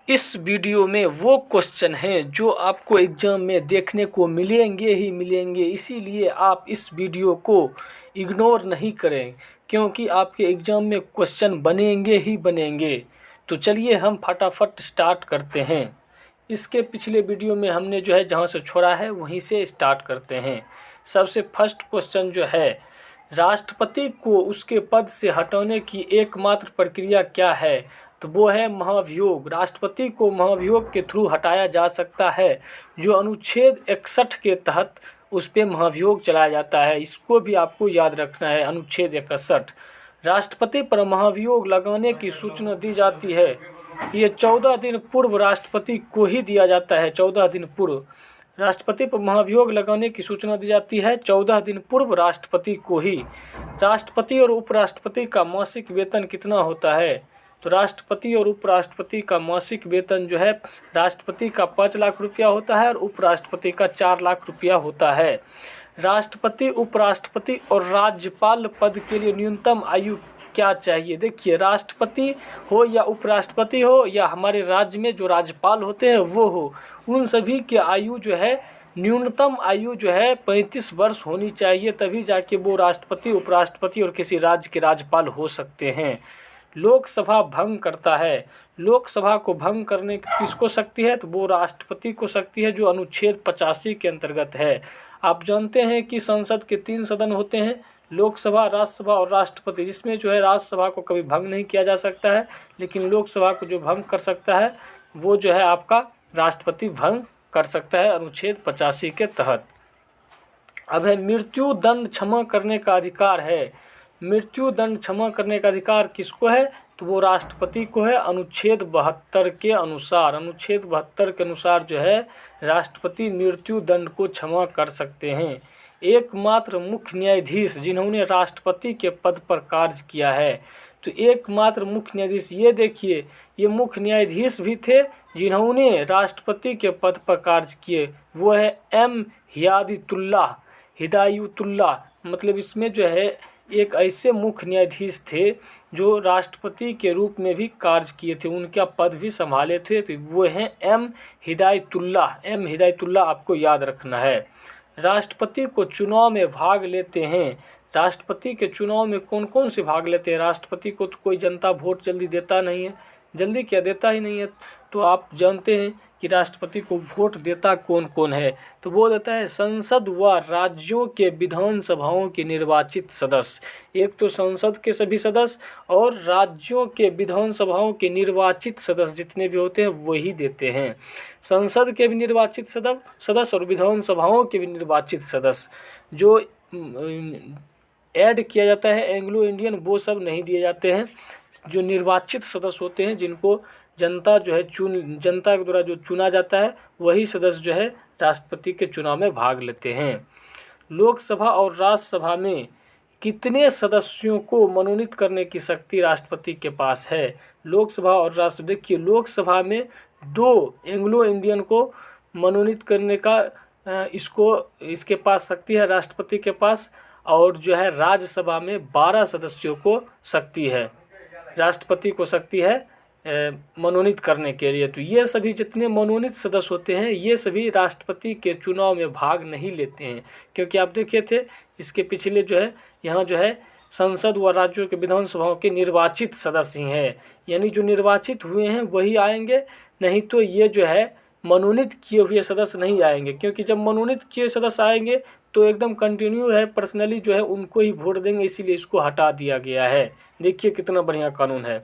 इस वीडियो में वो क्वेश्चन हैं जो आपको एग्ज़ाम में देखने को मिलेंगे ही मिलेंगे, इसीलिए आप इस वीडियो को इग्नोर नहीं करें क्योंकि आपके एग्ज़ाम में क्वेश्चन बनेंगे ही बनेंगे। तो चलिए हम फटाफट स्टार्ट करते हैं। इसके पिछले वीडियो में हमने जो है जहाँ से छोड़ा है वहीं से स्टार्ट करते हैं। सबसे फर्स्ट क्वेश्चन जो है, राष्ट्रपति को उसके पद से हटाने की एकमात्र प्रक्रिया क्या है? तो वो है महाभियोग। राष्ट्रपति को महाभियोग के थ्रू हटाया जा सकता है, जो अनुच्छेद 61 के तहत उस पर महाभियोग चलाया जाता है। इसको भी आपको याद रखना है, अनुच्छेद 61। राष्ट्रपति पर महाभियोग लगाने की सूचना दी जाती है, ये 14 दिन पूर्व राष्ट्रपति को ही दिया जाता है। 14 दिन पूर्व राष्ट्रपति पर महाभियोग लगाने की सूचना दी जाती है, 14 दिन पूर्व राष्ट्रपति को ही। राष्ट्रपति और उपराष्ट्रपति का मासिक वेतन कितना होता है? तो राष्ट्रपति और उपराष्ट्रपति का मासिक वेतन जो है, राष्ट्रपति का 5 लाख रुपया होता है और उपराष्ट्रपति का 4 लाख रुपया होता है। राष्ट्रपति, उपराष्ट्रपति और राज्यपाल पद के लिए न्यूनतम आयु क्या चाहिए? देखिए, राष्ट्रपति हो या उपराष्ट्रपति हो या हमारे राज्य में जो राज्यपाल होते हैं वो हो, उन सभी की आयु जो है, न्यूनतम आयु जो है 35 वर्ष होनी चाहिए, तभी जाके वो राष्ट्रपति, उपराष्ट्रपति और किसी राज्य के राज्यपाल हो सकते हैं। लोकसभा भंग करता है। लोकसभा को भंग करने की किसको शक्ति है? तो वो राष्ट्रपति को शक्ति है, जो अनुच्छेद 85 के अंतर्गत है। आप जानते हैं कि संसद के 3 सदन होते हैं, लोकसभा, राज्यसभा और राष्ट्रपति, जिसमें जो है राज्यसभा को कभी भंग नहीं किया जा सकता है, लेकिन लोकसभा को जो भंग कर सकता है वो जो है आपका राष्ट्रपति भंग कर सकता है, अनुच्छेद 85 के तहत। अब है, मृत्यु दंड क्षमा करने का अधिकार है। मृत्यु दंड क्षमा करने का अधिकार किसको है? तो वो राष्ट्रपति को है, अनुच्छेद 72 के अनुसार। अनुच्छेद 72 के अनुसार जो है राष्ट्रपति मृत्यु दंड को क्षमा कर सकते हैं। एकमात्र मुख्य न्यायाधीश जिन्होंने राष्ट्रपति के पद पर कार्य किया है, तो एकमात्र मुख्य न्यायाधीश, ये देखिए, ये मुख्य न्यायाधीश भी थे जिन्होंने राष्ट्रपति के पद पर कार्य किए, वो है एम हिदायतुल्लाह। मतलब इसमें जो है एक ऐसे मुख्य न्यायाधीश थे जो राष्ट्रपति के रूप में भी कार्य किए थे, उनका पद भी संभाले थे, तो वो हैं एम हिदायतुल्लाह। आपको याद रखना है। राष्ट्रपति को चुनाव में भाग लेते हैं। राष्ट्रपति के चुनाव में कौन कौन से भाग लेते हैं? राष्ट्रपति को तो कोई जनता वोट जल्दी देता नहीं है, जल्दी क्या देता ही नहीं है। तो आप जानते हैं कि राष्ट्रपति को वोट देता कौन कौन है? तो वो देता है संसद व राज्यों के विधानसभाओं के निर्वाचित सदस्य। एक तो संसद के सभी सदस्य और राज्यों के विधानसभाओं के निर्वाचित सदस्य जितने भी होते हैं वही देते हैं। संसद के भी निर्वाचित सदस्य और विधानसभाओं के भी निर्वाचित सदस्य जो ऐड किया जाता है एंग्लो इंडियन, वो सब नहीं दिए जाते हैं। जो निर्वाचित सदस्य होते हैं, जिनको जनता जो है जनता के द्वारा जो चुना जाता है, वही सदस्य जो है राष्ट्रपति के चुनाव में भाग लेते हैं। लोकसभा और राज्यसभा में कितने सदस्यों को मनोनीत करने की शक्ति राष्ट्रपति के पास है? लोकसभा और राज्यसभा, देखिए, लोकसभा में 2 एंग्लो इंडियन को मनोनीत करने का इसके पास शक्ति है राष्ट्रपति के पास, और जो है राज्यसभा में 12 सदस्यों को शक्ति है, राष्ट्रपति को शक्ति है मनोनीत करने के लिए। तो ये सभी जितने मनोनीत सदस्य होते हैं, ये सभी राष्ट्रपति के चुनाव में भाग नहीं लेते हैं, क्योंकि आप देखे थे इसके पिछले जो है यहाँ जो है संसद व राज्यों के विधानसभाओं के निर्वाचित सदस्य ही हैं, यानी जो निर्वाचित हुए हैं वही आएंगे, नहीं तो ये जो है मनोनीत किए हुए सदस्य नहीं आएंगे, क्योंकि जब मनोनीत किए सदस्य आएंगे तो एकदम कंटिन्यू है, पर्सनली जो है उनको ही वोट देंगे, इसीलिए इसको हटा दिया गया है। देखिए कितना बढ़िया कानून है।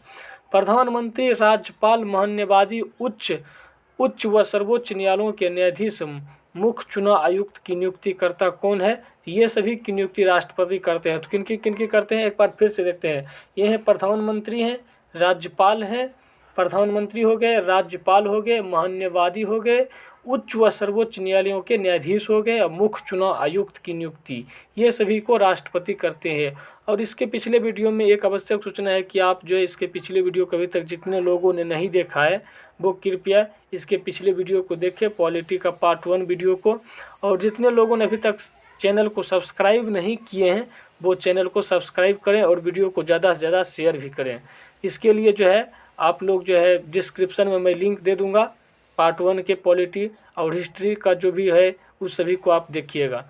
प्रधानमंत्री, राज्यपाल, महान्यायवादी, उच्च व सर्वोच्च न्यायालयों के न्यायाधीश, मुख्य चुनाव आयुक्त की नियुक्ति करता कौन है? ये सभी की नियुक्ति राष्ट्रपति करते हैं। तो किनकी करते हैं, एक बार फिर से देखते हैं। ये हैं प्रधानमंत्री हैं, राज्यपाल हैं, प्रधानमंत्री हो गए, राज्यपाल हो गए, महान्यायवादी हो गए, उच्च व सर्वोच्च न्यायालयों के न्यायाधीश हो गए, और मुख्य चुनाव आयुक्त की नियुक्ति ये सभी को राष्ट्रपति करते हैं। और इसके पिछले वीडियो में एक आवश्यक सूचना है कि आप जो है इसके पिछले वीडियो को अभी तक जितने लोगों ने नहीं देखा है वो कृपया इसके पिछले वीडियो को देखें, पॉलिटी का पार्ट 1 वीडियो को। और जितने लोगों ने अभी तक चैनल को सब्सक्राइब नहीं किए हैं वो चैनल को सब्सक्राइब करें और वीडियो को ज़्यादा से ज़्यादा शेयर भी करें। इसके लिए जो है आप लोग जो है डिस्क्रिप्शन में मैं लिंक दे दूँगा, पार्ट 1 के पॉलिटी और हिस्ट्री का जो भी है उस सभी को आप देखिएगा।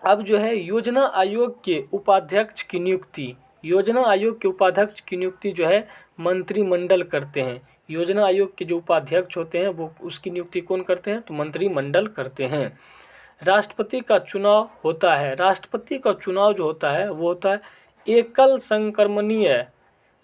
अब जो है योजना आयोग के उपाध्यक्ष की नियुक्ति, योजना आयोग के उपाध्यक्ष की नियुक्ति जो है मंत्रिमंडल करते हैं। योजना आयोग के जो उपाध्यक्ष होते हैं वो उसकी नियुक्ति कौन करते हैं, तो मंत्रिमंडल करते हैं। राष्ट्रपति का चुनाव होता है, राष्ट्रपति का चुनाव जो होता है वो होता है एकल संक्रमणीय,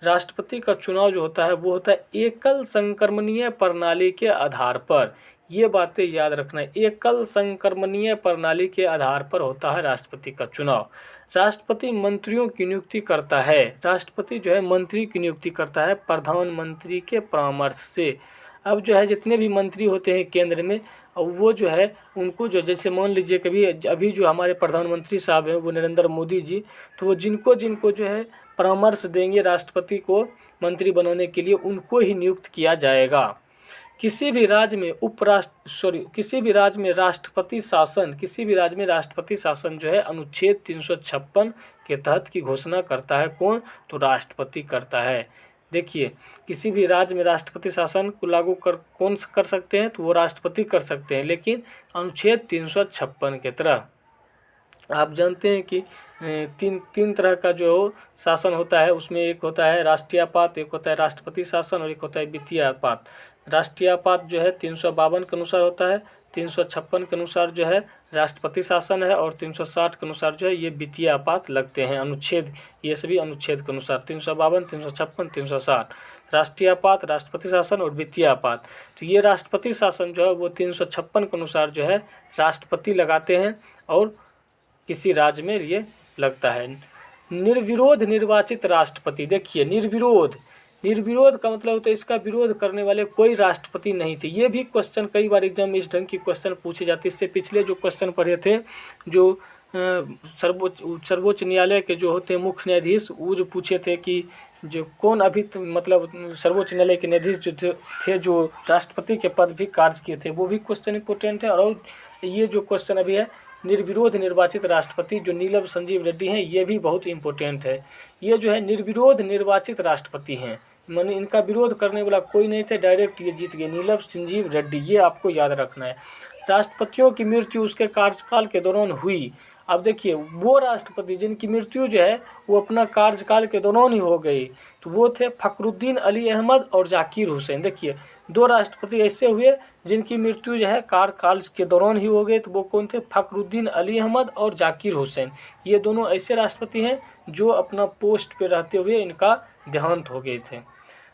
राष्ट्रपति का चुनाव जो होता है वो होता है एकल संक्रमणीय प्रणाली के आधार पर। ये बातें याद रखना है, एकल संक्रमणीय प्रणाली के आधार पर होता है राष्ट्रपति का चुनाव। राष्ट्रपति मंत्रियों की नियुक्ति करता है, राष्ट्रपति जो है मंत्री की नियुक्ति करता है प्रधानमंत्री के परामर्श से। अब जो है जितने भी मंत्री होते हैं केंद्र में, और वो जो है उनको जो, जैसे मान लीजिए कभी अभी जो हमारे प्रधानमंत्री साहब हैं वो नरेंद्र मोदी जी, तो वो जिनको जिनको जो है परामर्श देंगे राष्ट्रपति को मंत्री बनाने के लिए, उनको ही नियुक्त किया जाएगा। किसी भी राज्य में किसी भी राज्य में राष्ट्रपति शासन जो है अनुच्छेद 356 के तहत की घोषणा करता है कौन, तो राष्ट्रपति करता है। देखिए किसी भी राज्य में राष्ट्रपति शासन को लागू कौन कर सकते हैं, तो वो राष्ट्रपति कर सकते हैं, लेकिन अनुच्छेद 356 के तरह। आप जानते हैं कि तीन तरह का जो शासन होता है, उसमें एक होता है राष्ट्रीयपात, एक होता है राष्ट्रपति शासन और एक होता है वित्तीयपात। राष्ट्रीयपात जो है 352 के अनुसार होता है, 356 के अनुसार जो है राष्ट्रपति शासन है और 360 के अनुसार जो है ये वित्तीयपात लगते हैं अनुच्छेद, ये सभी अनुच्छेद के अनुसार 352, 356, 360 राष्ट्रीयपात, राष्ट्रपति शासन और वित्तीयपात। तो ये राष्ट्रपति शासन जो है वो 356 के अनुसार जो है राष्ट्रपति लगाते हैं और किसी राज्य में ये लगता है। निर्विरोध निर्वाचित राष्ट्रपति, देखिए निर्विरोध का मतलब होता है इसका विरोध करने वाले कोई राष्ट्रपति नहीं थे। ये भी क्वेश्चन कई बार एग्जाम में इस ढंग की क्वेश्चन पूछे जाते हैं। इससे पिछले जो क्वेश्चन पढ़े थे, जो सर्वोच्च न्यायालय के जो होते हैं मुख्य न्यायाधीश, वो जो पूछे थे कि जो कौन अभी मतलब सर्वोच्च न्यायालय के न्यायाधीश जो थे जो राष्ट्रपति के पद भी कार्य किए थे, वो भी क्वेश्चन इंपॉर्टेंट है। और ये जो क्वेश्चन अभी है निर्विरोध निर्वाचित राष्ट्रपति जो नीलम संजीव रेड्डी हैं, ये भी बहुत इंपॉर्टेंट है। ये जो है निर्विरोध निर्वाचित राष्ट्रपति हैं, माने इनका विरोध करने वाला कोई नहीं थे, डायरेक्ट ये जीत गए, नीलम संजीव रेड्डी, ये आपको याद रखना है। राष्ट्रपतियों की मृत्यु उसके कार्यकाल के दौरान हुई। अब देखिए वो राष्ट्रपति जिनकी मृत्यु जो है वो अपना कार्यकाल के दौरान ही हो गई, तो वो थे फखरुद्दीन अली अहमद और जाकिर हुसैन। देखिए दो राष्ट्रपति ऐसे हुए जिनकी मृत्यु जो है कार्यकाल के दौरान ही हो गई, तो वो कौन थे, फखरुद्दीन अली अहमद और जाकिर हुसैन। ये दोनों ऐसे राष्ट्रपति हैं जो अपना पोस्ट पे रहते हुए इनका देहांत हो गए थे।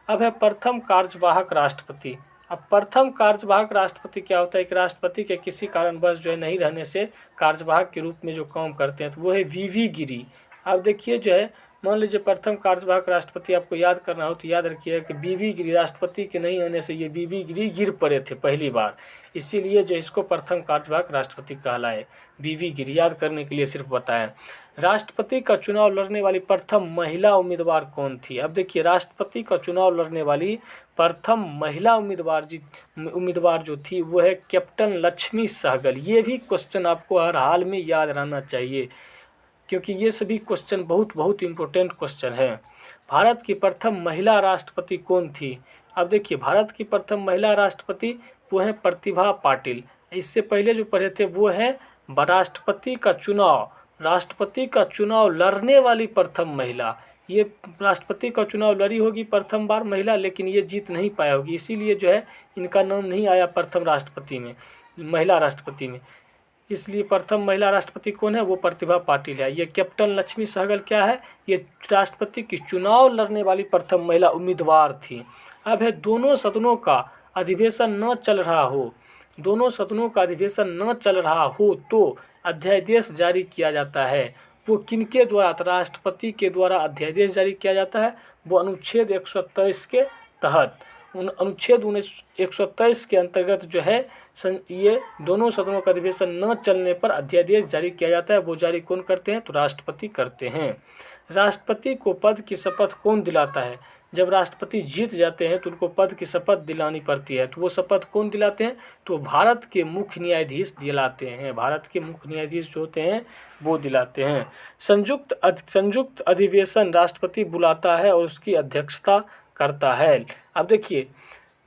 अब है प्रथम कार्यवाहक राष्ट्रपति। अब प्रथम कार्यवाहक राष्ट्रपति क्या होता है, कि राष्ट्रपति के किसी कारणवश जो है नहीं रहने से कार्यवाहक के रूप में जो काम करते हैं, तो वो है वीवी गिरी। अब देखिए जो है मान लीजिए प्रथम कार्यवाहक राष्ट्रपति आपको याद करना हो तो याद रखिए कि बीबी गिरी, राष्ट्रपति के नहीं होने से ये बीबी गिरी गिर पड़े थे पहली बार, इसीलिए जो इसको प्रथम कार्यवाहक राष्ट्रपति कहलाए। बीबी गिरी याद करने के लिए सिर्फ बताएं। राष्ट्रपति का चुनाव लड़ने वाली प्रथम महिला उम्मीदवार कौन थी। अब देखिए राष्ट्रपति का चुनाव लड़ने वाली प्रथम महिला उम्मीदवार जो थी वो है कैप्टन लक्ष्मी सहगल। ये भी क्वेश्चन आपको हर हाल में याद रहना चाहिए, क्योंकि ये सभी क्वेश्चन बहुत इंपॉर्टेंट क्वेश्चन है। भारत की प्रथम महिला राष्ट्रपति कौन थी। अब देखिए भारत की प्रथम महिला राष्ट्रपति वो है प्रतिभा पाटिल। इससे पहले जो पढ़े थे वो है राष्ट्रपति का चुनाव लड़ने वाली प्रथम महिला। ये राष्ट्रपति का चुनाव लड़ी होगी प्रथम बार महिला, लेकिन ये जीत नहीं पाया होगी, इसीलिए जो है इनका नाम नहीं आया प्रथम राष्ट्रपति में, महिला राष्ट्रपति में। इसलिए प्रथम महिला राष्ट्रपति कौन है, वो प्रतिभा पाटिल है। ये कैप्टन लक्ष्मी सहगल क्या है, ये राष्ट्रपति की चुनाव लड़ने वाली प्रथम महिला उम्मीदवार थी। अब है दोनों सदनों का अधिवेशन न चल रहा हो तो अध्यादेश जारी किया जाता है। वो किनके द्वारा, तो राष्ट्रपति के द्वारा अध्यादेश जारी किया जाता है। वो अनुच्छेद 123 के तहत, अनुच्छेद 123 के अंतर्गत जो है ये दोनों सदनों का अधिवेशन न चलने पर अध्यादेश जारी किया जाता है। वो जारी कौन करते हैं, तो राष्ट्रपति करते हैं। राष्ट्रपति को पद की शपथ कौन दिलाता है। जब राष्ट्रपति जीत जाते हैं तो उनको पद की शपथ दिलानी पड़ती है, तो वो शपथ कौन दिलाते हैं, तो भारत के मुख्य न्यायाधीश दिलाते हैं। भारत के मुख्य न्यायाधीश जो होते हैं वो दिलाते हैं। संयुक्त अधिवेशन राष्ट्रपति बुलाता है और उसकी अध्यक्षता करता है। अब देखिए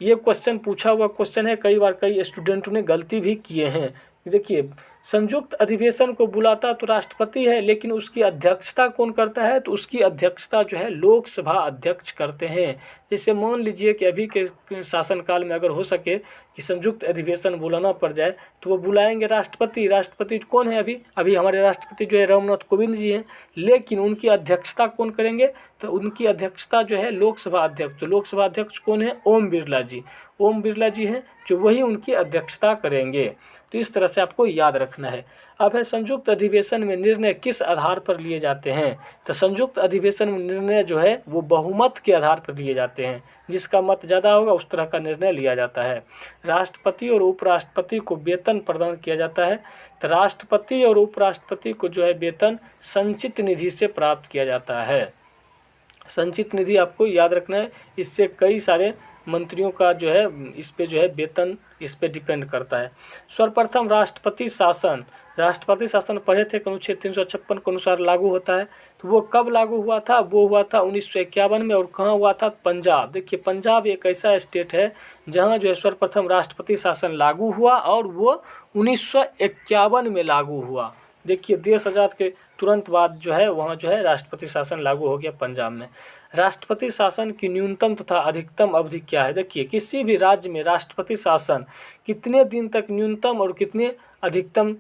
ये क्वेश्चन पूछा हुआ क्वेश्चन है, कई बार कई स्टूडेंटों ने गलती भी किए हैं। देखिए संयुक्त अधिवेशन को बुलाता तो राष्ट्रपति है, लेकिन उसकी अध्यक्षता कौन करता है, तो उसकी अध्यक्षता जो है लोकसभा अध्यक्ष करते हैं। जैसे मान लीजिए कि अभी के शासनकाल में अगर हो सके कि संयुक्त अधिवेशन बुलाना पड़ जाए तो वो बुलाएंगे राष्ट्रपति। राष्ट्रपति कौन है, अभी हमारे राष्ट्रपति जो है रामनाथ कोविंद जी हैं, लेकिन उनकी अध्यक्षता कौन करेंगे, तो उनकी अध्यक्षता जो है लोकसभा अध्यक्ष। तो लोकसभा अध्यक्ष कौन है, ओम बिरला जी। ओम बिरला जी हैं जो वही उनकी अध्यक्षता करेंगे। तो इस तरह से आपको याद रखना है। अब है संयुक्त अधिवेशन में निर्णय किस आधार पर लिए जाते हैं, तो संयुक्त अधिवेशन में निर्णय जो है वो बहुमत के आधार पर लिए जाते हैं। जिसका मत ज़्यादा होगा उस तरह का निर्णय लिया जाता है। राष्ट्रपति और उपराष्ट्रपति को वेतन प्रदान किया जाता है, तो राष्ट्रपति और उपराष्ट्रपति को जो है वेतन संचित निधि से प्राप्त किया जाता है। संचित निधि आपको याद रखना है, इससे कई सारे मंत्रियों का जो है इस पे जो है वेतन इस पे डिपेंड करता है। सर्वप्रथम राष्ट्रपति शासन पढ़े थे अनुच्छेद 356 के अनुसार लागू होता है। तो वो कब लागू हुआ था, वो हुआ था 1951 में। और कहाँ हुआ था, पंजाब। देखिए पंजाब एक ऐसा स्टेट है जहाँ जो है सर्वप्रथम राष्ट्रपति शासन लागू हुआ और वो 1951 में लागू हुआ। देखिए देश आज़ाद के तुरंत बाद जो है वहाँ जो है राष्ट्रपति शासन लागू हो गया पंजाब में। राष्ट्रपति शासन की न्यूनतम तथा अधिकतम अवधि क्या है। देखिए किसी भी राज्य में राष्ट्रपति शासन कितने दिन तक न्यूनतम और कितने अधिकतम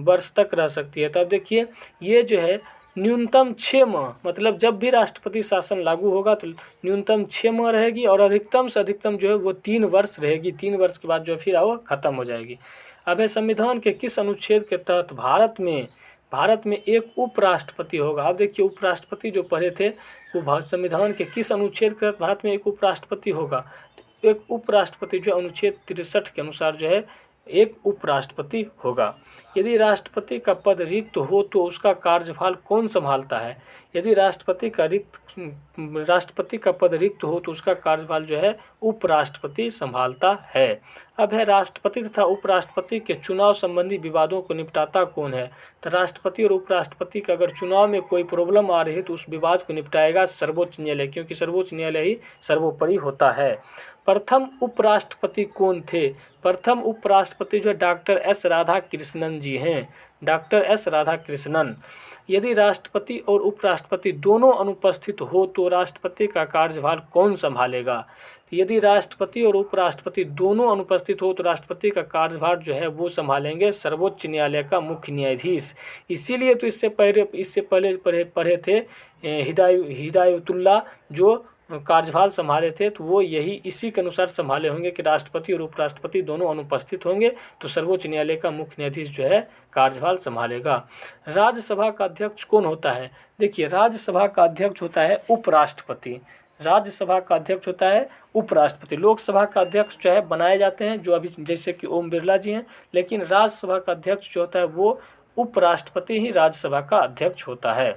वर्ष तक रह सकती है। तब देखिए ये जो है न्यूनतम 6 माह, मतलब जब भी राष्ट्रपति शासन लागू होगा तो न्यूनतम 6 माह रहेगी और अधिकतम से अधिकतम जो है वो 3 वर्ष रहेगी। 3 वर्ष के बाद जो है फिर वो ख़त्म हो जाएगी। अब है संविधान के किस अनुच्छेद के तहत भारत में एक उपराष्ट्रपति होगा। अब देखिए उपराष्ट्रपति जो पढ़े थे वो संविधान के किस अनुच्छेद के तहत भारत में एक उपराष्ट्रपति होगा। तो एक उपराष्ट्रपति जो अनुच्छेद 63 के अनुसार जो है एक उपराष्ट्रपति होगा। यदि राष्ट्रपति का पद रिक्त हो तो उसका कार्यभार कौन संभालता है। यदि राष्ट्रपति का पद रिक्त हो तो उसका कार्यभार जो है उपराष्ट्रपति संभालता है। अब है राष्ट्रपति तथा उपराष्ट्रपति के चुनाव संबंधी विवादों को निपटाता कौन है। तो राष्ट्रपति और उपराष्ट्रपति का अगर चुनाव में कोई प्रॉब्लम आ रही है तो उस विवाद को निपटाएगा सर्वोच्च न्यायालय, क्योंकि सर्वोच्च न्यायालय ही सर्वोपरि होता है। प्रथम उपराष्ट्रपति कौन थे। प्रथम उपराष्ट्रपति जो डॉक्टर एस राधाकृष्णन जी हैं, डॉक्टर एस राधाकृष्णन। यदि राष्ट्रपति और उपराष्ट्रपति दोनों अनुपस्थित हो तो राष्ट्रपति का कार्यभार कौन संभालेगा। यदि राष्ट्रपति और उपराष्ट्रपति दोनों अनुपस्थित हो तो राष्ट्रपति का कार्यभार जो है वो संभालेंगे सर्वोच्च न्यायालय का मुख्य न्यायाधीश। इसीलिए तो इससे पहले पढ़े थे हिदायतुल्लाह जो कार्यभार संभाले थे, तो वो यही इसी के अनुसार संभाले होंगे कि राष्ट्रपति और उपराष्ट्रपति दोनों अनुपस्थित होंगे तो सर्वोच्च न्यायालय का मुख्य न्यायाधीश जो है कार्यभार संभालेगा। राज्यसभा का अध्यक्ष कौन होता है। देखिए राज्यसभा का अध्यक्ष होता है उपराष्ट्रपति। राज्यसभा का अध्यक्ष होता है उपराष्ट्रपति। लोकसभा का अध्यक्ष जो है बनाए जाते हैं जो अभी जैसे कि ओम बिरला जी हैं, लेकिन राज्यसभा का अध्यक्ष जो होता है वो उपराष्ट्रपति ही राज्यसभा का अध्यक्ष होता है।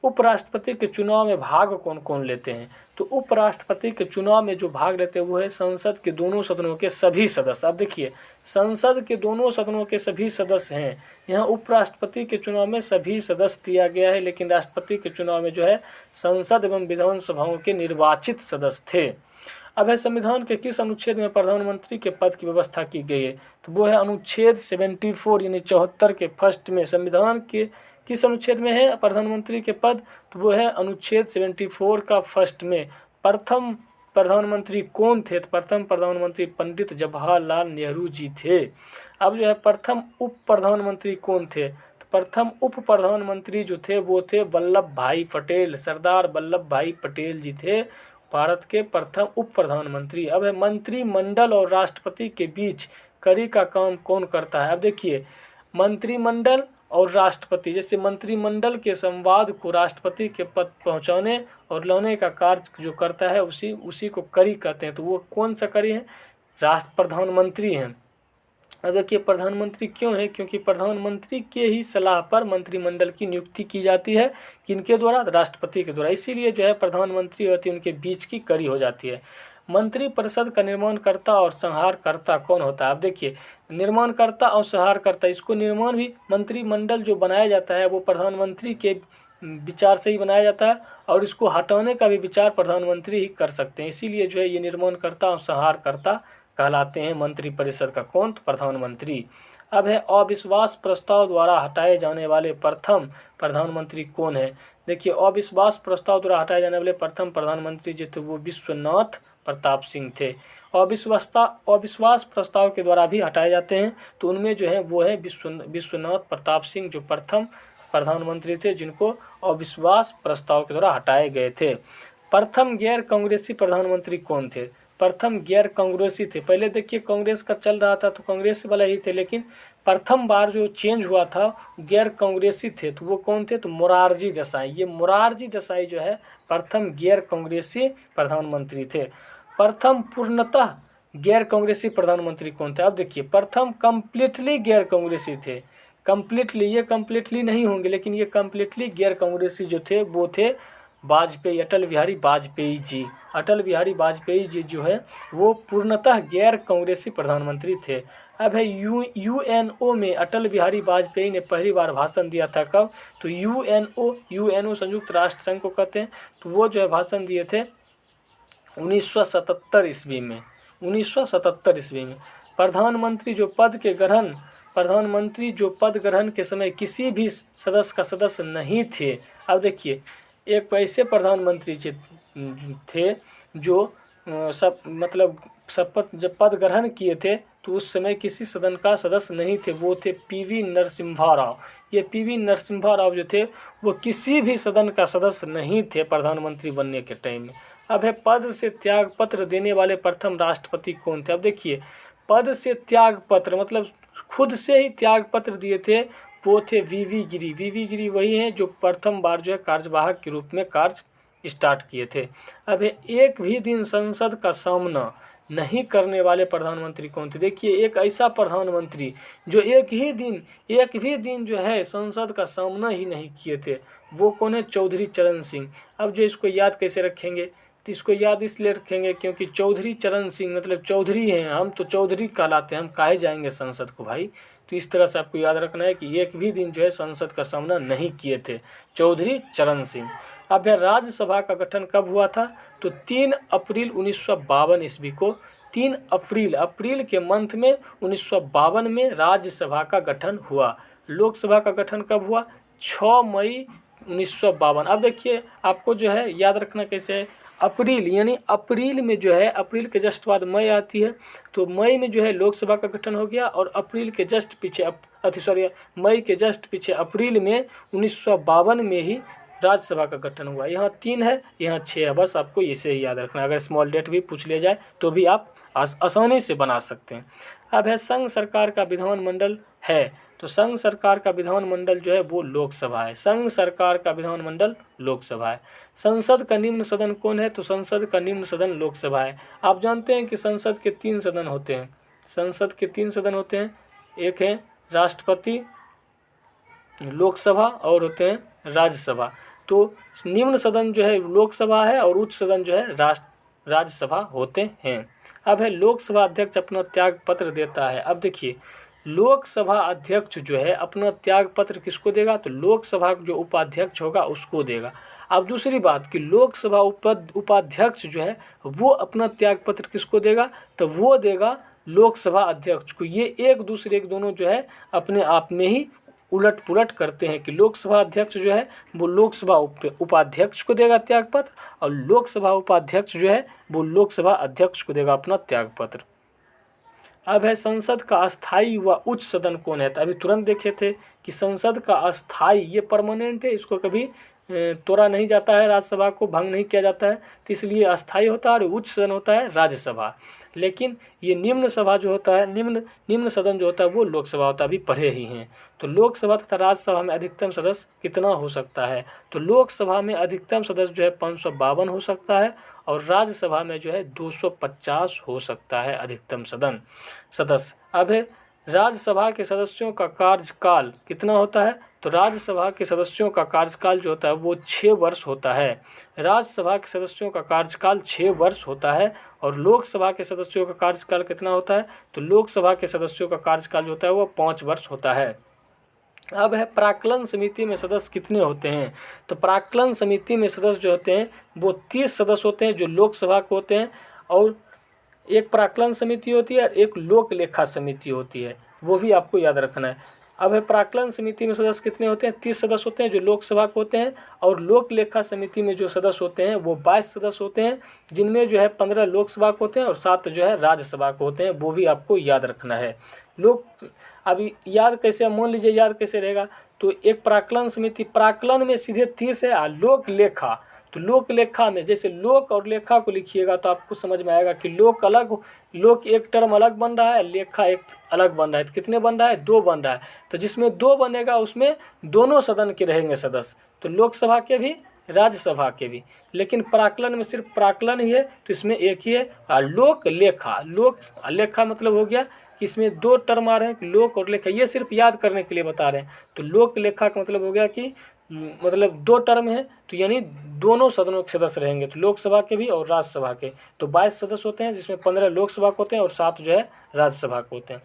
उपराष्ट्रपति के चुनाव में भाग कौन कौन लेते हैं। तो उपराष्ट्रपति के चुनाव में जो भाग लेते हैं वो है संसद के दोनों सदनों के सभी सदस्य। अब देखिए संसद के दोनों सदनों के सभी सदस्य हैं। यहाँ उपराष्ट्रपति के चुनाव में सभी सदस्य दिया गया है, लेकिन राष्ट्रपति के चुनाव में जो है संसद एवं विधानसभाओं के निर्वाचित सदस्य थे। अब है संविधान के किस अनुच्छेद में प्रधानमंत्री के पद की व्यवस्था की गई है। तो वो है अनुच्छेद 74 यानी 74 के फर्स्ट में। संविधान के किस अनुच्छेद में है प्रधानमंत्री के पद, तो वो है अनुच्छेद 74 का फर्स्ट में। प्रथम प्रधानमंत्री कौन थे। तो प्रथम प्रधानमंत्री पंडित जवाहरलाल नेहरू जी थे। अब जो है प्रथम उप प्रधानमंत्री कौन थे। तो प्रथम उप प्रधानमंत्री जो थे वो थे वल्लभ भाई पटेल। सरदार वल्लभ भाई पटेल जी थे भारत के प्रथम उप प्रधानमंत्री। अब है मंत्रिमंडल और राष्ट्रपति के बीच कड़ी का काम कौन करता है। अब देखिए मंत्रिमंडल और राष्ट्रपति, जैसे मंत्रिमंडल के संवाद को राष्ट्रपति के पद पहुंचाने और लाने का कार्य जो करता है उसी को कड़ी कहते हैं। तो वो कौन सा कड़ी है, प्रधानमंत्री हैं। अब देखिए प्रधानमंत्री क्यों है, क्योंकि प्रधानमंत्री के ही सलाह पर मंत्रिमंडल की नियुक्ति की जाती है। किनके द्वारा, राष्ट्रपति के द्वारा। इसीलिए जो है प्रधानमंत्री होती है उनके बीच की कड़ी हो जाती है। मंत्रिपरिषद का निर्माणकर्ता और संहारकर्ता कौन होता है। अब देखिए निर्माणकर्ता और संहारकर्ता, इसको निर्माण भी मंत्रिमंडल जो बनाया जाता है वो प्रधानमंत्री के विचार से ही बनाया जाता है, और इसको हटाने का भी विचार प्रधानमंत्री ही कर सकते हैं। इसीलिए जो है ये निर्माणकर्ता और संहारकर्ता कहलाते हैं मंत्रिपरिषद का। कौन? तो प्रधानमंत्री। अब है अविश्वास प्रस्ताव द्वारा हटाए जाने वाले प्रथम प्रधानमंत्री कौन है? देखिए, अविश्वास प्रस्ताव द्वारा हटाए जाने वाले प्रथम प्रधानमंत्री जो थे वो विश्वनाथ प्रताप सिंह थे। अविश्वास प्रस्ताव के द्वारा भी हटाए जाते हैं, तो उनमें जो है वो है विश्वनाथ प्रताप सिंह, जो प्रथम प्रधानमंत्री थे जिनको अविश्वास प्रस्ताव के द्वारा हटाए गए थे। प्रथम गैर कांग्रेसी प्रधानमंत्री कौन थे? प्रथम गैर कांग्रेसी थे। पहले देखिए कांग्रेस का चल रहा था तो कांग्रेस वाला ही थे, लेकिन प्रथम बार जो चेंज हुआ था गैर कांग्रेसी थे, तो वो कौन थे? तो मोरारजी देसाई। ये मोरारजी देसाई जो है प्रथम गैर कांग्रेसी प्रधानमंत्री थे। प्रथम पूर्णतः गैर कांग्रेसी प्रधानमंत्री कौन थे? अब देखिए, प्रथम कम्प्लीटली गैर कांग्रेसी थे। कम्प्लीटली, ये कम्प्लीटली नहीं होंगे, लेकिन ये कम्प्लीटली गैर कांग्रेसी जो थे वो थे वाजपेयी, अटल बिहारी वाजपेयी जी। अटल बिहारी वाजपेयी जी जो है वो पूर्णतः गैर कांग्रेसी प्रधानमंत्री थे। अब है यूएनओ में अटल बिहारी वाजपेयी ने पहली बार भाषण दिया था। कब? तो यूएनओ संयुक्त राष्ट्र संघ को कहते हैं, तो वो जो है भाषण दिए थे 1977 ईस्वी में। 1977 ईस्वी में प्रधानमंत्री जो पद ग्रहण के समय किसी भी सदस्य का सदस्य नहीं थे। अब देखिए, एक ऐसे प्रधानमंत्री थे जो शपथ जब पद ग्रहण किए थे तो उस समय किसी सदन का सदस्य नहीं थे, वो थे पीवी नरसिम्हा राव। ये पीवी नरसिम्हा राव जो थे वो किसी भी सदन का सदस्य नहीं थे प्रधानमंत्री बनने के टाइम में। अब है पद से त्याग पत्र देने वाले प्रथम राष्ट्रपति कौन थे? अब देखिए, पद से त्याग पत्र मतलब खुद से ही त्याग पत्र दिए थे, वो थे वीवी गिरी। वीवी गिरी वही हैं जो प्रथम बार जो है कार्यवाहक के रूप में कार्य स्टार्ट किए थे। अब एक भी दिन संसद का सामना नहीं करने वाले प्रधानमंत्री कौन थे? देखिए, एक ऐसा प्रधानमंत्री जो एक भी दिन जो है संसद का सामना ही नहीं किए थे, वो कौन है? चौधरी चरण सिंह। अब जो इसको याद कैसे रखेंगे? तो इसको याद इसलिए रखेंगे क्योंकि चौधरी चरण सिंह मतलब चौधरी हैं, हम तो चौधरी कहलाते हैं, हम काहे जाएंगे संसद को भाई। तो इस तरह से आपको याद रखना है कि एक भी दिन जो है संसद का सामना नहीं किए थे चौधरी चरण सिंह। अब यह राज्यसभा का गठन कब हुआ था? तो 3 अप्रैल 1952 ईस्वी को। 3 अप्रैल के मंथ में 1952 में राज्यसभा का गठन हुआ। लोकसभा का गठन कब हुआ? 6 मई 1952। अब देखिए, आपको जो है याद रखना कैसे है, अप्रैल यानी अप्रैल में जो है, अप्रैल के जस्ट बाद मई आती है, तो मई में जो है लोकसभा का गठन हो गया, और अप्रैल के जस्ट पीछे मई के जस्ट पीछे अप्रैल में 1952 में ही राज्यसभा का गठन हुआ। यहाँ 3 है, यहाँ 6 है, बस आपको इसे ही याद रखना है। अगर स्मॉल डेट भी पूछ लिया जाए तो भी आप आसानी से बना सकते हैं। अब है संघ सरकार का विधानमंडल है, तो संघ सरकार का विधानमंडल जो है वो लोकसभा है। संघ सरकार का विधानमंडल लोकसभा है। संसद का निम्न सदन कौन है? तो संसद का निम्न सदन लोकसभा है। आप जानते हैं कि संसद के 3 सदन होते हैं। संसद के 3 सदन होते हैं, एक है राष्ट्रपति, लोकसभा और होते हैं राज्यसभा। तो निम्न सदन जो है लोकसभा है और उच्च सदन जो है राज्यसभा होते हैं। अब है लोकसभा अध्यक्ष अपना त्याग पत्र देता है। अब देखिए, लोकसभा अध्यक्ष जो है अपना त्याग पत्र किसको देगा? तो लोकसभा जो उपाध्यक्ष होगा उसको देगा। अब दूसरी बात कि लोकसभा उपाध्यक्ष जो है वो अपना त्याग पत्र किसको देगा? तो वो देगा लोकसभा अध्यक्ष को। ये एक दूसरे के दोनों जो है अपने आप में ही उलट पुलट करते हैं कि लोकसभा अध्यक्ष जो है वो लोकसभा उपाध्यक्ष को देगा त्याग पत्र, और लोकसभा उपाध्यक्ष जो है वो लोकसभा अध्यक्ष को देगा अपना त्याग पत्र। अब है संसद का अस्थाई व उच्च सदन कौन है? तो अभी तुरंत देखे थे कि संसद का अस्थाई ये परमानेंट है, इसको कभी तोड़ा नहीं जाता है, राज्यसभा को भंग नहीं किया जाता है, तो इसलिए अस्थाई होता है, और उच्च सदन होता है राज्यसभा। लेकिन ये निम्न सभा जो होता है, निम्न सदन जो होता है वो लोकसभा होता है, अभी पढ़े ही हैं। तो लोकसभा तथा राज्यसभा में अधिकतम सदस्य कितना हो सकता है? तो लोकसभा में अधिकतम सदस्य जो है 552 हो सकता है, और राज्यसभा में जो है 250 हो सकता है अधिकतम सदस्य। अब है राज्यसभा के सदस्यों का कार्यकाल कितना होता है? तो राज्यसभा के सदस्यों का कार्यकाल जो होता है वो 6 वर्ष होता है। राज्यसभा के सदस्यों का कार्यकाल 6 वर्ष होता है, और लोकसभा के सदस्यों का कार्यकाल कितना होता है? तो लोकसभा के सदस्यों का कार्यकाल जो होता है वो 5 वर्ष होता है। अब है प्राक्कलन समिति में सदस्य कितने होते हैं। तो प्राक्कलन समिति में सदस्य जो होते हैं वो 30 सदस्य होते हैं जो लोकसभा के होते हैं, और एक प्राक्कलन समिति होती है और एक लोक लेखा समिति होती है, वो भी आपको याद रखना है। अब है प्राक्कलन समिति में सदस्य कितने होते हैं, 30 सदस्य होते हैं जो लोकसभा के होते हैं, और लोक लेखा समिति में जो सदस्य होते हैं वो 22 सदस्य होते हैं, जिनमें जो है 15 लोकसभा के होते हैं और 7 जो है राज्यसभा के होते हैं, वो भी आपको याद रखना है। अभी याद कैसे, मान लीजिए याद कैसे रहेगा, तो एक प्राक्कलन समिति, प्राक्कलन में सीधे 30 है, और लोक लेखा, तो लोक लेखा में जैसे लोक और लेखा को लिखिएगा तो आपको समझ में आएगा कि लोक अलग, लोक एक टर्म अलग बन रहा है, लेखा एक अलग बन रहा है। तो कितने बन रहा है, 2 बन रहा है। तो जिसमें 2 बनेगा उसमें दोनों सदन के रहेंगे सदस्य, तो लोकसभा के भी राज्यसभा के भी। लेकिन प्राक्कलन में सिर्फ प्राक्कलन ही है, तो इसमें एक ही है। और लोक लेखा, लोक लेखा मतलब हो गया कि इसमें 2 टर्म आ रहे हैं, लोक और लेखा, ये सिर्फ याद करने के लिए बता रहे हैं। तो लोक लेखा का मतलब हो गया कि मतलब 2 टर्म है, तो यानी दोनों सदनों के सदस्य रहेंगे, तो लोकसभा के भी और राज्यसभा के। तो 22 सदस्य होते हैं, जिसमें 15 लोकसभा के होते हैं और 7 जो है राज्यसभा के होते हैं।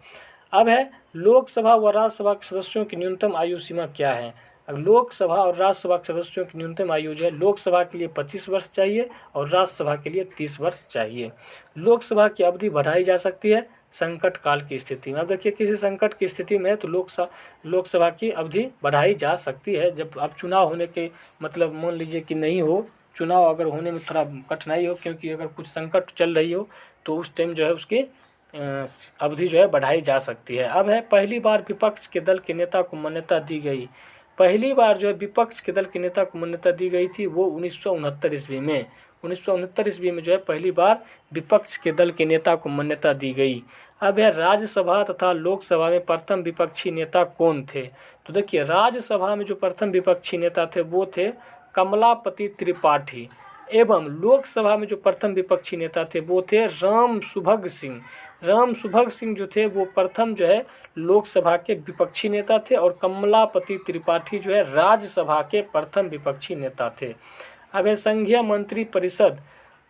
अब है लोकसभा व राज्यसभा के सदस्यों की न्यूनतम आयु सीमा क्या है। अब लोकसभा और राज्यसभा के सदस्यों की न्यूनतम आयु जो है, लोकसभा के लिए 25 वर्ष चाहिए और राज्यसभा के लिए 30 वर्ष चाहिए। लोकसभा की अवधि बढ़ाई जा सकती है संकट काल की स्थिति में। अब देखिए किसी संकट की स्थिति में तो लोकसभा की अवधि बढ़ाई जा सकती है। जब अब चुनाव होने के मतलब मान लीजिए कि नहीं हो, चुनाव अगर होने में थोड़ा कठिनाई हो, क्योंकि अगर कुछ संकट चल रही हो तो उस टाइम जो है उसकी अवधि जो है बढ़ाई जा सकती है। अब है पहली बार विपक्ष के दल के नेता को मान्यता दी गई। पहली बार जो है विपक्ष के दल के नेता को मान्यता दी गई थी वो 1969 ईस्वी में। 1969 ईस्वी में जो है पहली बार विपक्ष के दल के नेता को मान्यता दी गई। अब है राज्यसभा तथा लोकसभा में प्रथम विपक्षी नेता कौन थे। तो देखिए राज्यसभा में जो प्रथम विपक्षी नेता थे वो थे कमलापति त्रिपाठी, एवं लोकसभा में जो प्रथम विपक्षी नेता थे वो थे राम सुभग सिंह। राम सुभग सिंह जो थे वो प्रथम जो है लोकसभा के विपक्षी नेता थे, और कमलापति त्रिपाठी जो है राज्यसभा के प्रथम विपक्षी नेता थे। अब है संघीय मंत्री परिषद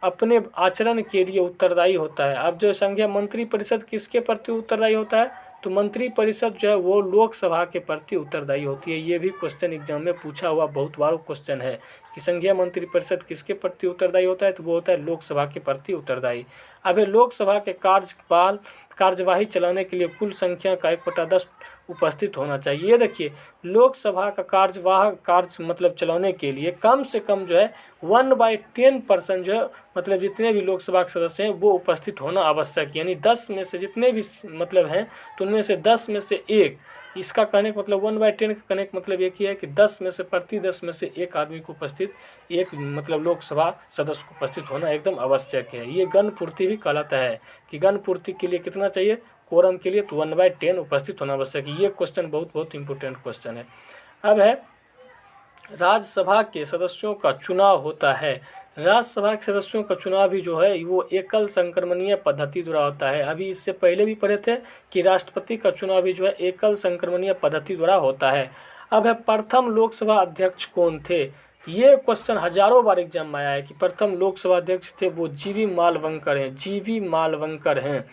अपने आचरण के लिए उत्तरदायी होता है। अब जो संघीय मंत्री परिषद किसके प्रति उत्तरदायी होता है, तो मंत्री परिषद जो है वो लोकसभा के प्रति उत्तरदायी होती है। ये भी क्वेश्चन एग्जाम में पूछा हुआ बहुत बार क्वेश्चन है कि संघीय मंत्री परिषद किसके प्रति उत्तरदायी होता है, तो वो होता है लोकसभा के प्रति उत्तरदायी। अब लोकसभा के कार्यवाही चलाने के लिए कुल संख्या का 1/10 उपस्थित होना चाहिए। ये देखिए लोकसभा का कार्य मतलब चलाने के लिए कम से कम जो है 1/10% जो है मतलब जितने भी लोकसभा के सदस्य हैं वो उपस्थित होना आवश्यक है। यानी 10 में से जितने भी मतलब हैं तो उनमें से 10 में से 1, इसका कहने का मतलब 1/10 का कहने का मतलब एक ही है कि 10 में से प्रति 10 में से 1 आदमी को उपस्थित, एक मतलब लोकसभा सदस्य को उपस्थित होना एकदम आवश्यक है। ये गण पूर्ति भी कहलाता है कि गण पूर्ति के लिए कितना चाहिए, कोरम के लिए तो 1/10 उपस्थित होना आवश्यक है। ये क्वेश्चन बहुत इंपॉर्टेंट क्वेश्चन है। अब है राज्यसभा के सदस्यों का चुनाव होता है। राज्यसभा के सदस्यों का चुनाव भी जो है वो एकल संक्रमणीय पद्धति द्वारा होता है। अभी इससे पहले भी पढ़े थे कि राष्ट्रपति का चुनाव भी जो है एकल संक्रमणीय पद्धति द्वारा होता है। अब है प्रथम लोकसभा अध्यक्ष कौन थे। ये क्वेश्चन हजारों बार एग्जाम में आया है कि प्रथम लोकसभा अध्यक्ष थे वो जीवी मालवंकर हैं। जीवी मालवंकर हैं।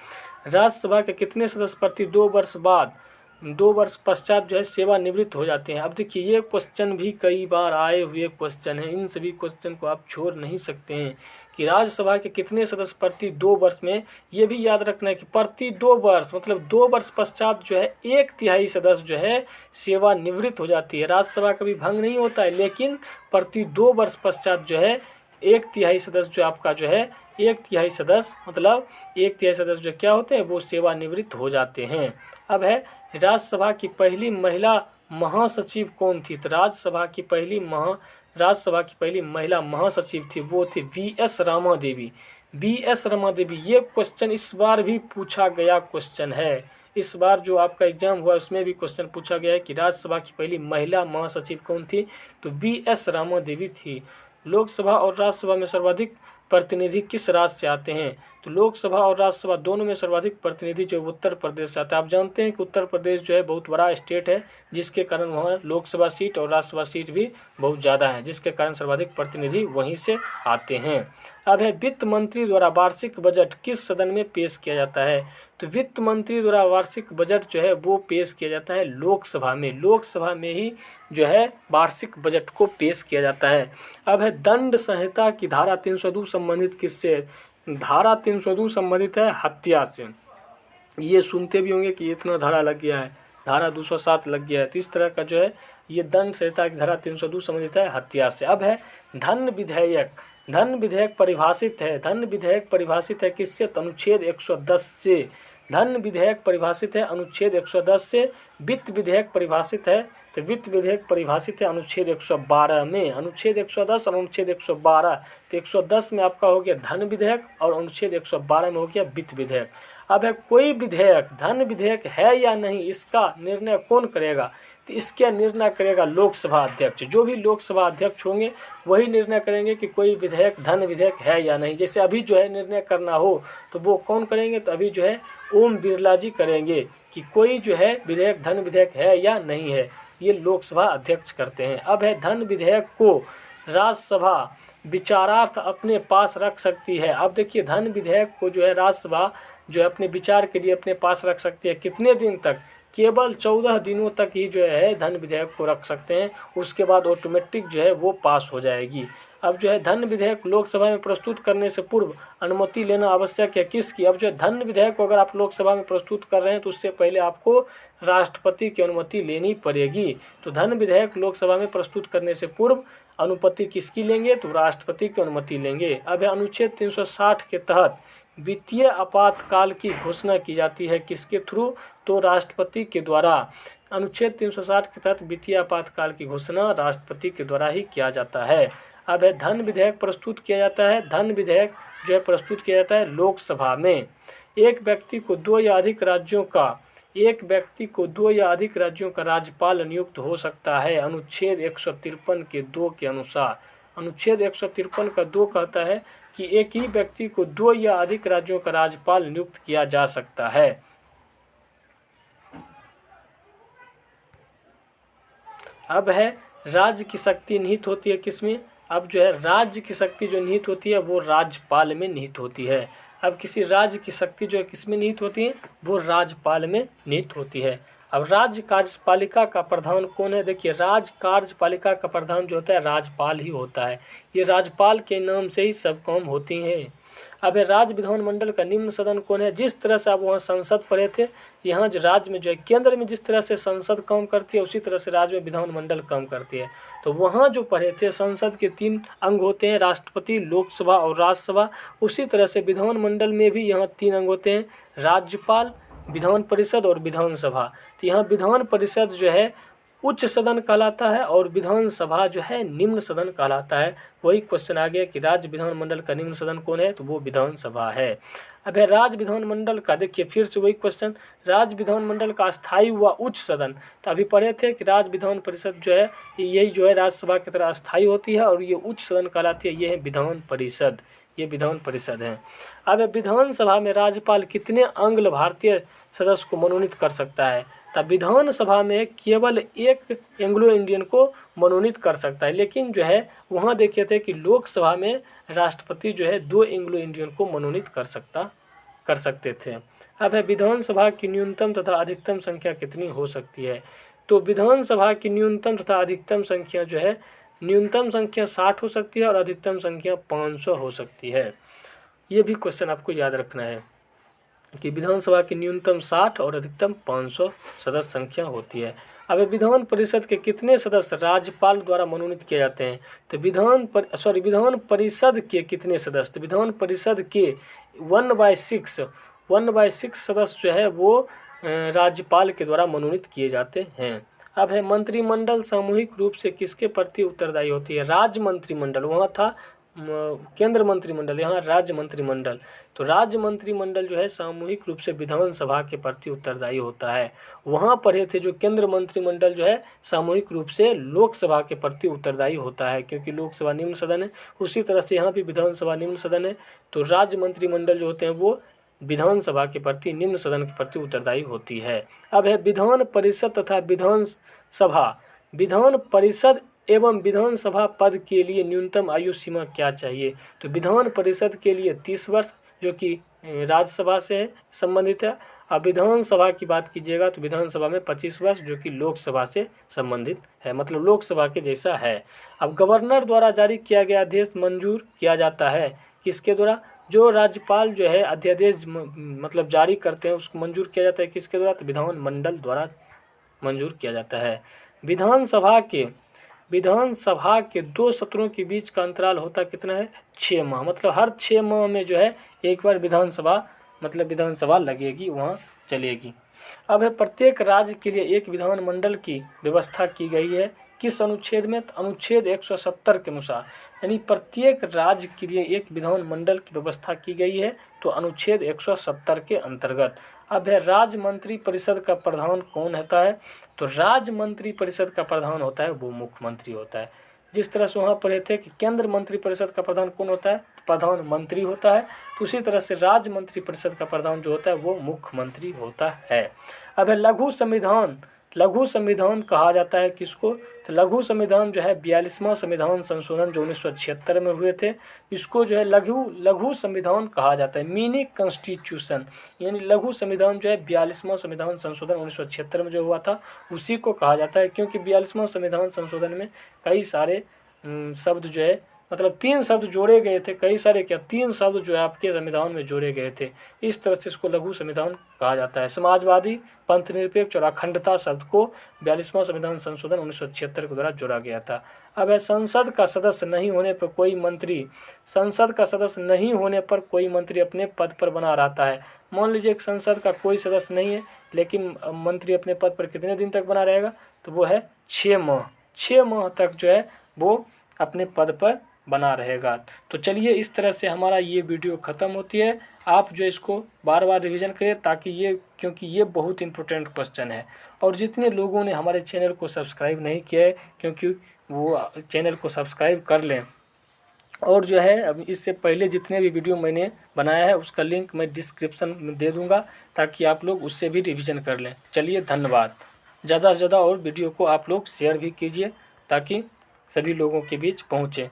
राज्यसभा के कितने सदस्य प्रति 2 वर्ष पश्चात जो है सेवानिवृत्त हो जाते हैं। अब देखिए ये क्वेश्चन भी कई बार आए हुए क्वेश्चन हैं, इन सभी क्वेश्चन को आप छोड़ नहीं सकते हैं कि राज्यसभा के कितने सदस्य प्रति 2 वर्ष में। ये भी याद रखना है कि प्रति 2 वर्ष मतलब 2 वर्ष पश्चात जो है 1/3 सदस्य जो है सेवानिवृत्त हो जाती है। राज्यसभा कभी भंग नहीं होता है, लेकिन प्रति 2 वर्ष पश्चात जो है 1/3 सदस्य जो आपका जो है 1/3 सदस्य मतलब 1/3 सदस्य जो क्या होते हैं वो सेवानिवृत्त हो जाते हैं। अब है राज्यसभा की पहली महिला महासचिव कौन थी। तो राज्यसभा की पहली महिला महासचिव थी वो थी वी.एस. रामा देवी। वी.एस. रामा देवी, ये क्वेश्चन इस बार भी पूछा गया क्वेश्चन है। इस बार जो आपका एग्जाम हुआ उसमें भी क्वेश्चन पूछा गया है कि राज्यसभा की पहली महिला महासचिव कौन थी, तो वी.एस. रामा देवी थी। लोकसभा और राज्यसभा में सर्वाधिक प्रतिनिधि किस राज्य से आते हैं। तो लोकसभा और राज्यसभा दोनों में सर्वाधिक प्रतिनिधि जो उत्तर प्रदेश से आता है। आप जानते हैं कि उत्तर प्रदेश जो है बहुत बड़ा स्टेट है, जिसके कारण वहाँ लोकसभा सीट और राज्यसभा सीट भी बहुत ज़्यादा है, जिसके कारण सर्वाधिक प्रतिनिधि वहीं से आते हैं। अब है वित्त मंत्री द्वारा वार्षिक बजट किस सदन में पेश किया जाता है? तो वित्त मंत्री द्वारा वार्षिक बजट जो है वो पेश किया जाता है लोकसभा में। लोकसभा में ही जो है वार्षिक बजट को पेश किया जाता है। अब है दंड संहिता की धारा 302 संबंधित किससे? धारा 302 संबंधित है हत्या से। ये सुनते भी होंगे कि इतना धारा लग गया है, धारा 207 लग गया है। तो इस तरह का जो है ये दंड संहिता की धारा 302 संबंधित है हत्या से। अब है धन विधेयक। धन विधेयक परिभाषित है, धन विधेयक परिभाषित है किससे? तो अनुच्छेद 110 से। धन विधेयक परिभाषित है अनुच्छेद 110 से। वित्त विधेयक परिभाषित है, तो वित्त विधेयक परिभाषित है अनुच्छेद 112 में। अनुच्छेद 110 और अनुच्छेद 112। तो 110 में आपका हो गया धन विधेयक और अनुच्छेद 112 में हो गया वित्त विधेयक। अब है कोई विधेयक धन विधेयक है या नहीं, इसका निर्णय कौन करेगा? तो इसका निर्णय करेगा लोकसभा अध्यक्ष। जो भी लोकसभा अध्यक्ष होंगे वही निर्णय करेंगे कि कोई विधेयक धन विधेयक है या नहीं। जैसे अभी जो है निर्णय करना हो तो वो कौन करेंगे? तो अभी जो है ओम बिरला जी करेंगे कि कोई जो है विधेयक धन विधेयक है या नहीं है। ये लोकसभा अध्यक्ष करते हैं। अब है धन विधेयक को राज्यसभा विचारार्थ अपने पास रख सकती है। अब देखिए धन विधेयक को जो है राज्यसभा जो है अपने विचार के लिए अपने पास रख सकती है। कितने दिन तक? केवल 14 दिनों तक ही जो है धन विधेयक को रख सकते हैं, उसके बाद ऑटोमेटिक जो है वो पास हो जाएगी। अब जो है धन विधेयक लोकसभा में प्रस्तुत करने से पूर्व अनुमति लेना आवश्यक है किसकी? अब जो है धन विधेयक को अगर आप लोकसभा में प्रस्तुत कर रहे हैं तो उससे पहले आपको राष्ट्रपति की अनुमति लेनी पड़ेगी। तो धन विधेयक लोकसभा में प्रस्तुत करने से पूर्व अनुमति किसकी लेंगे? तो राष्ट्रपति की अनुमति लेंगे। अब है अनुच्छेद 360 के तहत वित्तीय आपातकाल की घोषणा की जाती है किसके थ्रू? तो राष्ट्रपति के द्वारा। अनुच्छेद 360 के तहत वित्तीय आपातकाल की घोषणा राष्ट्रपति के द्वारा ही किया जाता है। अब है धन विधेयक प्रस्तुत किया जाता है, धन विधेयक जो है प्रस्तुत किया जाता है लोकसभा में। एक व्यक्ति को दो या अधिक राज्यों का राज्यपाल नियुक्त हो सकता है अनुच्छेद 153 के 2 के अनुसार। अनुच्छेद 153 का 2 कहता है कि एक ही व्यक्ति को दो या अधिक राज्यों का राज्यपाल नियुक्त किया जा सकता है। अब है राज्य की शक्ति निहित होती है किसमें? अब जो है राज्य की शक्ति जो निहित होती है वो राज्यपाल में निहित होती है। अब किसी राज्य की शक्ति जो है किसमें निहित होती है? वो राज्यपाल में निहित होती है। अब राज्य कार्यपालिका का प्रधान कौन है? देखिए राज्य कार्यपालिका का प्रधान जो होता है राज्यपाल ही होता है। ये राज्यपाल के नाम से ही सब काम होती हैं। अब राज्य विधानमंडल का निम्न सदन कौन है? जिस तरह से आप वहाँ संसद पढ़े थे, यहाँ जो राज्य में जो है केंद्र में जिस तरह से संसद काम करती है उसी तरह से राज्य में विधानमंडल काम करती है। तो वहाँ जो पढ़े थे संसद के 3 अंग होते हैं, राष्ट्रपति, लोकसभा और राज्यसभा। उसी तरह से विधानमंडल में भी यहाँ 3 अंग होते हैं, राज्यपाल, विधान परिषद और विधानसभा। तो यहाँ विधान परिषद जो है उच्च सदन कहलाता है और विधानसभा जो है निम्न सदन कहलाता है। वही क्वेश्चन आ गया कि राज्य विधानमंडल का निम्न सदन कौन है? तो वो विधानसभा है। अब है राज्य विधानमंडल का, देखिए फिर से वही क्वेश्चन, राज्य विधानमंडल का अस्थायी हुआ उच्च सदन। तो अभी पढ़े थे कि राज्य विधान परिषद जो है यही जो है राज्यसभा की तरह अस्थायी होती है और ये उच्च सदन कहलाती है, ये है विधान परिषद, ये विधान परिषद है। अब विधानसभा में राज्यपाल कितने आंग्ल भारतीय सदस्य को मनोनीत कर सकता है? तब विधानसभा में केवल एक एंग्लो इंडियन को मनोनीत कर सकता है, लेकिन जो है वहाँ देखे थे कि लोकसभा में राष्ट्रपति जो है 2 एंग्लो इंडियन को मनोनीत कर सकते थे। अब है विधानसभा की न्यूनतम तथा अधिकतम संख्या कितनी हो सकती है? तो विधानसभा की न्यूनतम तथा अधिकतम संख्या जो है, न्यूनतम संख्या 60 हो सकती है और अधिकतम संख्या 500 हो सकती है। ये भी क्वेश्चन आपको याद रखना है कि विधानसभा की न्यूनतम 60 और अधिकतम 500 सदस्य संख्या होती है। अब विधान परिषद के कितने सदस्य राज्यपाल द्वारा मनोनीत किए जाते हैं? तो विधान परिषद के कितने सदस्य? तो विधान परिषद के 1/6 सदस्य जो है वो राज्यपाल के द्वारा मनोनीत किए जाते हैं। अब है मंत्रिमंडल सामूहिक रूप से किसके प्रति उत्तरदायी होती है? राज्य मंत्रिमंडल, वहाँ था केंद्र मंत्रिमंडल, यहाँ राज्य मंत्रिमंडल। तो राज्य मंत्रिमंडल जो है सामूहिक रूप से विधानसभा के प्रति उत्तरदायी होता है। वहाँ पढ़े थे जो केंद्र मंत्रिमंडल जो है सामूहिक रूप से लोकसभा के प्रति उत्तरदायी होता है, क्योंकि लोकसभा निम्न सदन है। उसी तरह से यहाँ भी विधानसभा निम्न सदन है, तो राज्य मंत्रिमंडल जो होते हैं वो विधानसभा के प्रति, निम्न सदन के प्रति उत्तरदायी होती है। अब है विधान परिषद तथा विधानसभा। विधान परिषद एवं विधानसभा पद के लिए न्यूनतम आयु सीमा क्या चाहिए? तो विधान परिषद के लिए 30 वर्ष, जो कि राज्यसभा से संबंधित है। अब विधानसभा की बात कीजिएगा तो विधानसभा में 25 वर्ष, जो कि लोकसभा से संबंधित है, मतलब लोकसभा के जैसा है। अब गवर्नर द्वारा जारी किया गया आदेश मंजूर किया जाता है किसके द्वारा? जो राज्यपाल जो है अध्यादेश मतलब जारी करते हैं उसको मंजूर किया जाता है किसके द्वारा? तो विधानमंडल द्वारा मंजूर किया जाता है। विधानसभा के 2 सत्रों के बीच का अंतराल होता कितना है? 6 माह, मतलब हर 6 माह में जो है एक बार विधानसभा लगेगी, वहाँ चलेगी। अब है प्रत्येक राज्य के लिए एक विधानमंडल की व्यवस्था की गई है किस अनुच्छेद में? तो अनुच्छेद 170 के अनुसार, यानी प्रत्येक राज्य के लिए एक विधानमंडल की व्यवस्था की गई है तो अनुच्छेद 170 के अंतर्गत। अब है राज्य मंत्री परिषद का प्रधान कौन होता है? तो राज्य मंत्री परिषद का प्रधान होता है वो मुख्यमंत्री होता है। जिस तरह से वहाँ पढ़े थे कि केंद्र मंत्री परिषद का प्रधान कौन होता है? प्रधानमंत्री होता है। तो उसी तरह से राज्य मंत्री परिषद का प्रधान जो होता है वो मुख्यमंत्री होता है। अब है लघु संविधान कहा जाता है किसको? तो लघु संविधान जो है 42वां संविधान संशोधन जो 1976 में हुए थे, इसको जो है लघु संविधान कहा जाता है। मिनी कॉन्स्टिट्यूशन, यानी लघु संविधान जो है 42वां संविधान संशोधन 1976 में जो हुआ था उसी को कहा जाता है, क्योंकि 42वां संविधान संशोधन में कई सारे शब्द जो है, मतलब 3 शब्द जोड़े गए थे, कई सारे क्या 3 शब्द जो है आपके संविधान में जोड़े गए थे। इस तरह से इसको लघु संविधान कहा जाता है। समाजवादी, पंथ निरपेक्ष और अखंडता शब्द को 42वां संविधान संशोधन 1976 के द्वारा जोड़ा गया था। अब है संसद का सदस्य नहीं होने पर कोई मंत्री अपने पद पर बना रहता है। मान लीजिए कि संसद का कोई सदस्य नहीं है लेकिन मंत्री अपने पद पर कितने दिन तक बना रहेगा? तो वो है 6 माह। 6 माह तक जो है वो अपने पद पर बना रहेगा। तो चलिए इस तरह से हमारा ये वीडियो ख़त्म होती है। आप जो इसको बार बार रिवीजन करें ताकि क्योंकि ये बहुत इंपॉर्टेंट क्वेश्चन है। और जितने लोगों ने हमारे चैनल को सब्सक्राइब नहीं किया है क्योंकि वो चैनल को सब्सक्राइब कर लें। और जो है अब इससे पहले जितने भी वीडियो मैंने बनाया है उसका लिंक मैं डिस्क्रिप्शन में दे दूँगा ताकि आप लोग उससे भी रिविज़न कर लें। चलिए धन्यवाद। ज़्यादा से ज़्यादा और वीडियो को आप लोग शेयर भी कीजिए ताकि सभी लोगों के बीच पहुँचे,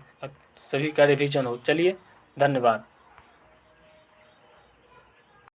सभी का रिवीजन हो। चलिए धन्यवाद।